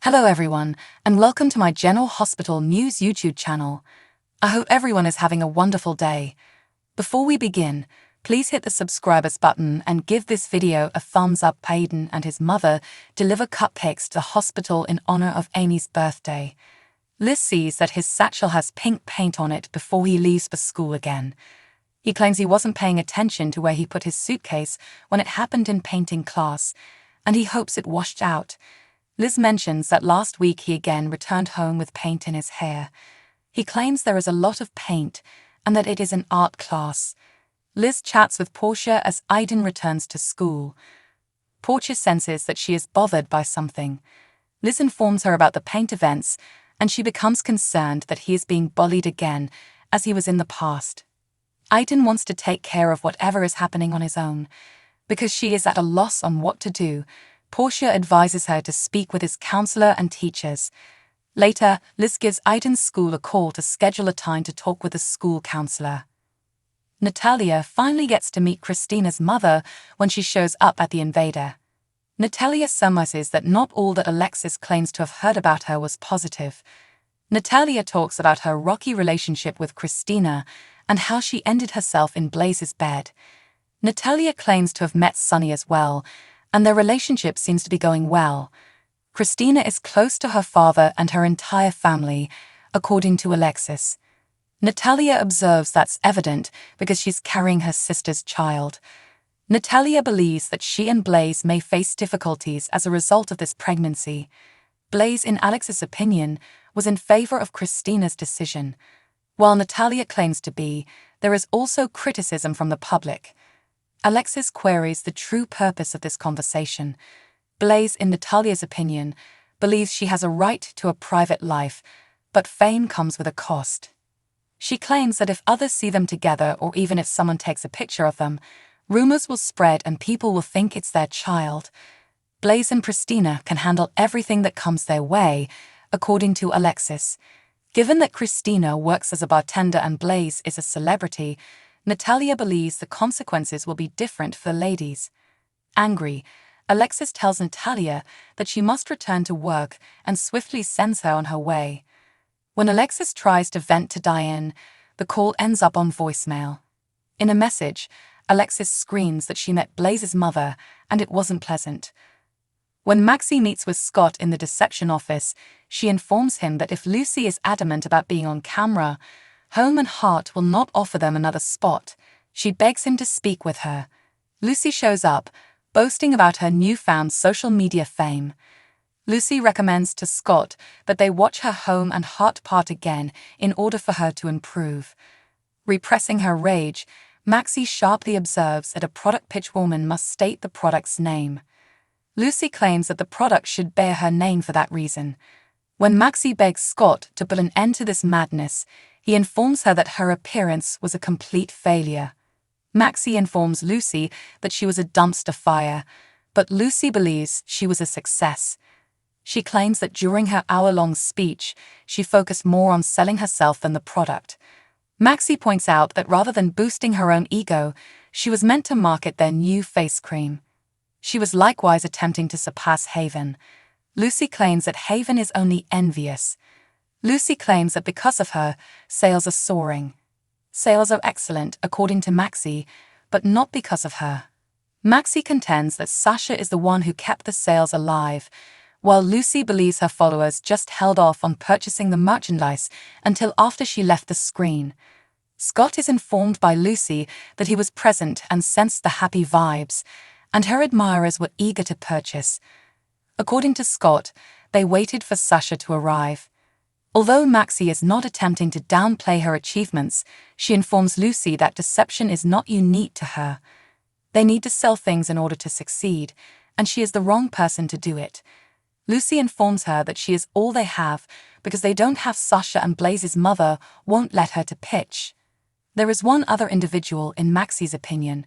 Hello everyone, and welcome to my General Hospital News YouTube channel. I hope everyone is having a wonderful day. Before we begin, please hit the subscribers button and give this video a thumbs up. Aiden and his mother deliver cupcakes to the hospital in honor of Amy's birthday. Liz sees that his satchel has pink paint on it before he leaves for school again. He claims he wasn't paying attention to where he put his suitcase when it happened in painting class, and he hopes it washed out. Liz mentions that last week he again returned home with paint in his hair. He claims there is a lot of paint and that it is an art class. Liz chats with Portia as Aiden returns to school. Portia senses that she is bothered by something. Liz informs her about the paint events, and she becomes concerned that he is being bullied again, as he was in the past. Aiden wants to take care of whatever is happening on his own. Because she is at a loss on what to do, Portia advises her to speak with his counselor and teachers. Later, Liz gives Aiden's school a call to schedule a time to talk with the school counselor. Natalia finally gets to meet Christina's mother when she shows up at the Invader. Natalia surmises that not all that Alexis claims to have heard about her was positive. Natalia talks about her rocky relationship with Christina and how she ended herself in Blaze's bed. Natalia claims to have met Sunny as well, and their relationship seems to be going well. Christina is close to her father and her entire family, according to Alexis. Natalia observes that's evident because she's carrying her sister's child. Natalia believes that she and Blaze may face difficulties as a result of this pregnancy. Blaze, in Alex's opinion, was in favor of Christina's decision. While Natalia claims to be, there is also criticism from the public. Alexis queries the true purpose of this conversation. Blaze, in Natalia's opinion, believes she has a right to a private life, but fame comes with a cost. She claims that if others see them together, or even if someone takes a picture of them, rumors will spread and people will think it's their child. Blaze and Christina can handle everything that comes their way, according to Alexis. Given that Christina works as a bartender and Blaze is a celebrity, Natalia believes the consequences will be different for the ladies. Angry, Alexis tells Natalia that she must return to work and swiftly sends her on her way. When Alexis tries to vent to Diane, the call ends up on voicemail. In a message, Alexis screams that she met Blaze's mother and it wasn't pleasant. When Maxie meets with Scott in the deception office, she informs him that if Lucy is adamant about being on camera, Home and Heart will not offer them another spot. She begs him to speak with her. Lucy shows up, boasting about her newfound social media fame. Lucy recommends to Scott that they watch her Home and Heart part again in order for her to improve. Repressing her rage, Maxie sharply observes that a product pitch woman must state the product's name. Lucy claims that the product should bear her name for that reason. When Maxie begs Scott to put an end to this madness, he informs her that her appearance was a complete failure. Maxie informs Lucy that she was a dumpster fire, but Lucy believes she was a success. She claims that during her hour-long speech, she focused more on selling herself than the product. Maxie points out that rather than boosting her own ego, she was meant to market their new face cream. She was likewise attempting to surpass Haven. Lucy claims that Haven is only envious. Lucy claims that because of her, sales are soaring. Sales are excellent, according to Maxie, but not because of her. Maxie contends that Sasha is the one who kept the sales alive, while Lucy believes her followers just held off on purchasing the merchandise until after she left the screen. Scott is informed by Lucy that he was present and sensed the happy vibes, and her admirers were eager to purchase. According to Scott, they waited for Sasha to arrive. Although Maxie is not attempting to downplay her achievements, she informs Lucy that deception is not unique to her. They need to sell things in order to succeed, and she is the wrong person to do it. Lucy informs her that she is all they have because they don't have Sasha, and Blaze's mother won't let her to pitch. There is one other individual in Maxie's opinion.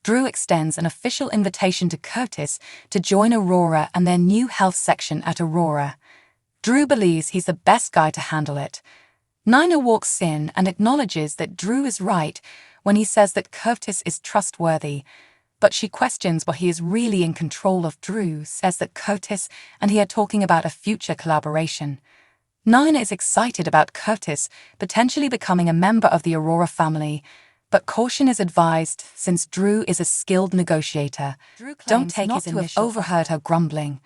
Drew extends an official invitation to Curtis to join Aurora and their new health section at Aurora. Drew believes he's the best guy to handle it. Nina walks in and acknowledges that Drew is right when he says that Curtis is trustworthy. but she questions what he is really in control of. Drew says that Curtis and he are talking about a future collaboration. Nina is excited about Curtis potentially becoming a member of the Aurora family, but caution is advised since Drew is a skilled negotiator. Drew claims not to have overheard her grumbling.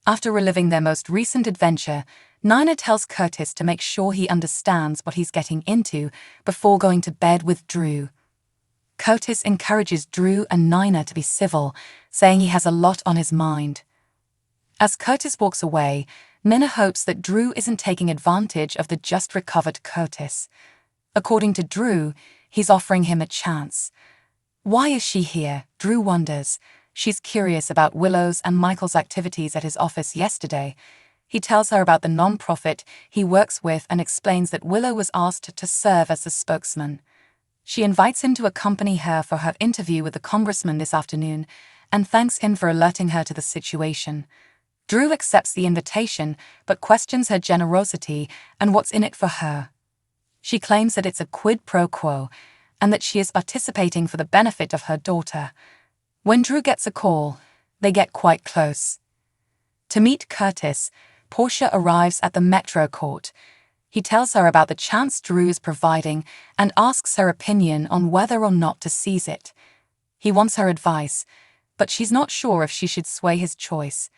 After reliving their most recent adventure, Nina tells Curtis to make sure he understands what he's getting into before going to bed with Drew. Curtis encourages Drew and Nina to be civil, saying he has a lot on his mind. As Curtis walks away, Nina hopes that Drew isn't taking advantage of the just-recovered Curtis. According to Drew, he's offering him a chance. Why is she here? Drew wonders. She's curious about Willow's and Michael's activities at his office yesterday. He tells her about the non-profit he works with and explains that Willow was asked to serve as the spokesman. She invites him to accompany her for her interview with the congressman this afternoon and thanks him for alerting her to the situation. Drew accepts the invitation but questions her generosity and what's in it for her. She claims that it's a quid pro quo and that she is participating for the benefit of her daughter. When Drew gets a call, they get quite close. To meet Curtis, Portia arrives at the Metro Court. He tells her about the chance Drew is providing and asks her opinion on whether or not to seize it. He wants her advice, but she's not sure if she should sway his choice.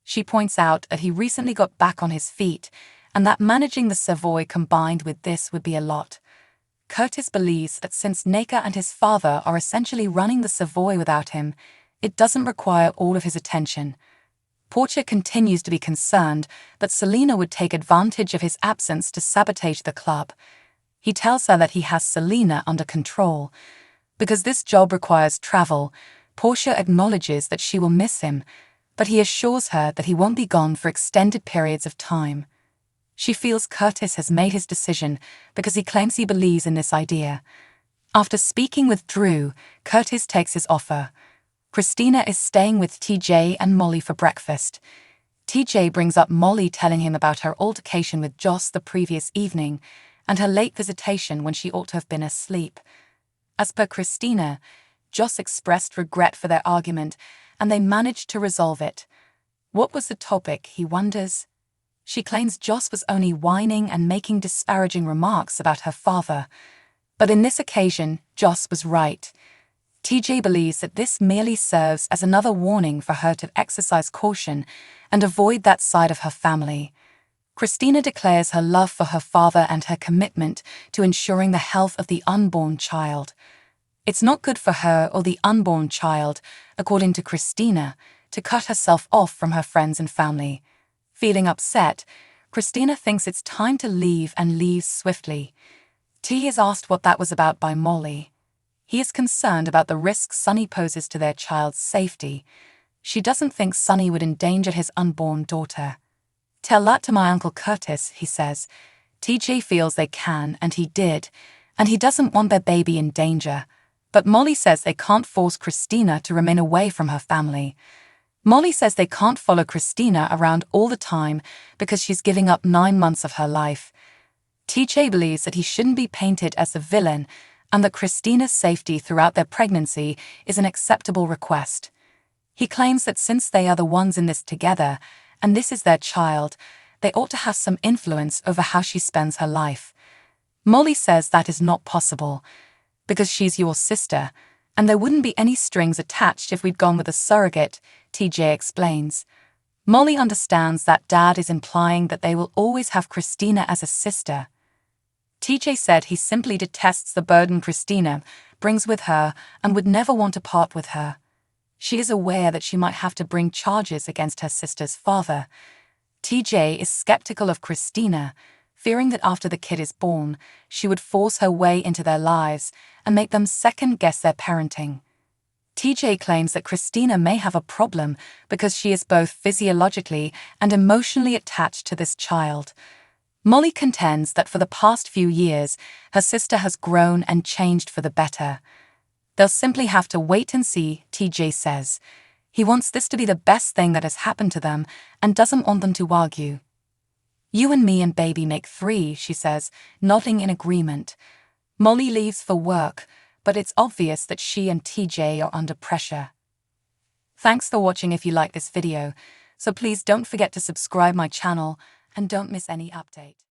She points out that he recently got back on his feet and that managing the Savoy combined with this would be a lot. Curtis believes that since Naka and his father are essentially running the Savoy without him, it doesn't require all of his attention. Portia continues to be concerned that Selena would take advantage of his absence to sabotage the club. He tells her that he has Selena under control. Because this job requires travel, Portia acknowledges that she will miss him, but he assures her that he won't be gone for extended periods of time. She feels Curtis has made his decision because he claims he believes in this idea. After speaking with Drew, Curtis takes his offer. Christina is staying with TJ and Molly for breakfast. TJ brings up Molly telling him about her altercation with Joss the previous evening and her late visitation when she ought to have been asleep. As per Christina, Joss expressed regret for their argument and they managed to resolve it. What was the topic, he wonders? She claims Joss was only whining and making disparaging remarks about her father. But in this occasion, Joss was right. TJ believes that this merely serves as another warning for her to exercise caution and avoid that side of her family. Christina declares her love for her father and her commitment to ensuring the health of the unborn child. It's not good for her or the unborn child, according to Christina, to cut herself off from her friends and family. Feeling upset, Christina thinks it's time to leave and leaves swiftly. T is asked what that was about by Molly. He is concerned about the risks Sonny poses to their child's safety. She doesn't think Sonny would endanger his unborn daughter. Tell that to my Uncle Curtis, he says. TJ feels they can, and he did, and he doesn't want their baby in danger. But Molly says they can't force Christina to remain away from her family. Molly says they can't follow Christina around all the time because she's giving up 9 months of her life. TJ believes that he shouldn't be painted as the villain and that Christina's safety throughout their pregnancy is an acceptable request. He claims that since they are the ones in this together, and this is their child, they ought to have some influence over how she spends her life. Molly says that is not possible, because she's your sister, and there wouldn't be any strings attached if we'd gone with a surrogate, TJ explains. Molly understands that Dad is implying that they will always have Christina as a sister. TJ said he simply detests the burden Christina brings with her and would never want to part with her. She is aware that she might have to bring charges against her sister's father. TJ is skeptical of Christina, fearing that after the kid is born, she would force her way into their lives and make them second-guess their parenting. TJ claims that Christina may have a problem because she is both physiologically and emotionally attached to this child. Molly contends that for the past few years, her sister has grown and changed for the better. They'll simply have to wait and see, TJ says. He wants this to be the best thing that has happened to them and doesn't want them to argue. You and me and baby make 3, she says, nodding in agreement. Molly leaves for work, but it's obvious that she and TJ are under pressure. Thanks for watching if you like this video, so please don't forget to subscribe my channel and don't miss any update.